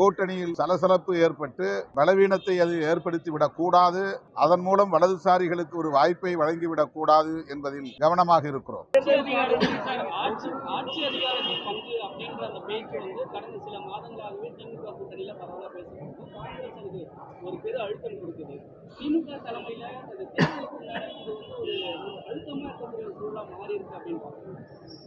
கூட்டணியில் சலசலப்பு ஏற்பட்டு பலவீனத்தை அது ஏற்படுத்திவிடக் கூடாது, அதன் மூலம் வலதுசாரிகளுக்கு ஒரு வாய்ப்பை வழங்கிவிடக் கூடாது என்பதில் கவனமாக இருக்கிறோம். திமுக தலைமையில தேர்தலுக்கு முன்னாடி இது ஒரு அழுத்தமா இருக்கக்கூடிய சூழலா மாறி இருக்கு அப்படின்னு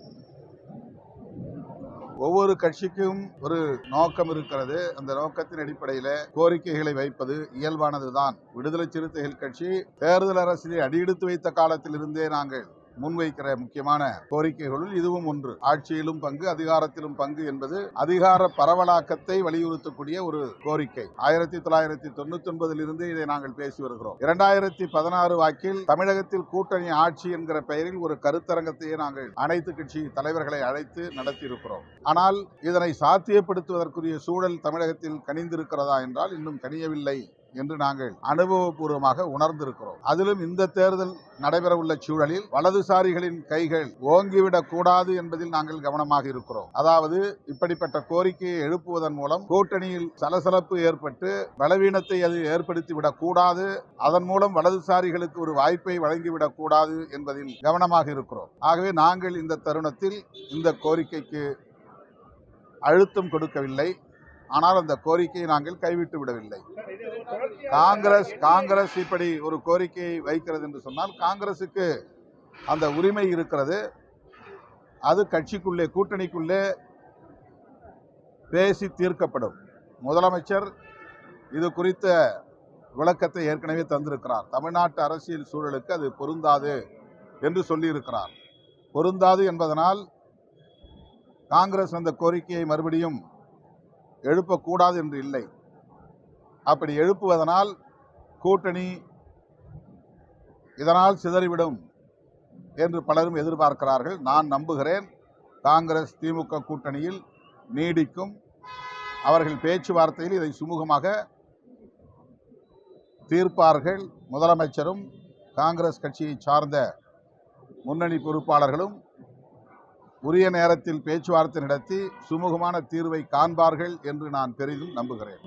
ஒவ்வொரு கட்சிக்கும் ஒரு நோக்கம் இருக்கிறது. அந்த நோக்கத்தின் அடிப்படையில் கோரிக்கைகளை வைப்பது இயல்பானதுதான். விடுதலை சிறுத்தைகள் கட்சி தேர்தல் அரசியலை அடியெடுத்து வைத்த காலத்தில் இருந்தே நாங்கள் முன்வைக்கிற முக்கியமான கோரிக்கைகளுள் இதுவும் ஒன்று. ஆட்சியிலும் பங்கு, அதிகாரத்திலும் பங்கு என்பது அதிகார பரவலாக்கத்தை வலியுறுத்தக்கூடிய ஒரு கோரிக்கை. 1999 இருந்து இதை நாங்கள் பேசி வருகிறோம். 2016 வாக்கில் தமிழகத்தில் கூட்டணி ஆட்சி என்கிற பெயரில் ஒரு கருத்தரங்கத்தையே நாங்கள் அனைத்து கட்சி தலைவர்களை அழைத்து நடத்தியிருக்கிறோம். ஆனால் இதனை சாத்தியப்படுத்துவதற்குரிய சூழல் தமிழகத்தில் கனிந்திருக்கிறதா என்றால் இன்னும் கனியவில்லை என்று நாங்கள் அனுபவபூர்வமாக உணர்ந்திருக்கிறோம். அதிலும் இந்த தேர்தல் நடைபெறவுள்ள சூழலில் வலதுசாரிகளின் கைகள் ஓங்கிவிடக் கூடாது என்பதில் நாங்கள் கவனமாக இருக்கிறோம். அதாவது இப்படிப்பட்ட கோரிக்கையை எழுப்புவதன் மூலம் கூட்டணியில் சலசலப்பு ஏற்பட்டு பலவீனத்தை அது ஏற்படுத்திவிடக் கூடாது, அதன் மூலம் வலதுசாரிகளுக்கு ஒரு வாய்ப்பை வழங்கிவிடக் கூடாது என்பதில் கவனமாக இருக்கிறோம். ஆகவே நாங்கள் இந்த தருணத்தில் இந்த கோரிக்கைக்கு அழுத்தம் கொடுக்கவில்லை. ஆனால் அந்த கோரிக்கையை நாங்கள் கைவிட்டு விடவில்லை. காங்கிரஸ் இப்படி ஒரு கோரிக்கையை வைக்கிறது என்று சொன்னால் காங்கிரசுக்கு அந்த உரிமை இருக்கிறது. அது கட்சிக்குள்ளே, கூட்டணிக்குள்ளே பேசி தீர்க்கப்படும். முதலமைச்சர் இது குறித்த விளக்கத்தை ஏற்கனவே தந்திருக்கிறார். தமிழ்நாட்டு அரசியல் சூழலுக்கு அது பொருந்தாது என்று சொல்லியிருக்கிறார். பொருந்தாது என்பதனால் காங்கிரஸ் அந்த கோரிக்கையை மறுபடியும் எழுப்பக்கூடாது என்று இல்லை. அப்படி எழுப்புவதனால் கூட்டணி இதனால் சிதறிவிடும் என்று பலரும் எதிர்பார்க்கிறார்கள். நான் நம்புகிறேன் காங்கிரஸ் திமுக கூட்டணியில் நீடிக்கும். அவர்கள் பேச்சுவார்த்தையில் இதை சுமூகமாக தீர்ப்பார்கள். முதலமைச்சரும் காங்கிரஸ் கட்சியை சார்ந்த முன்னணி பொறுப்பாளர்களும் உரிய நேரத்தில் பேச்சுவார்த்தை நடத்தி சுமூகமான தீர்வை காண்பார்கள் என்று நான் பெரிதும் நம்புகிறேன்.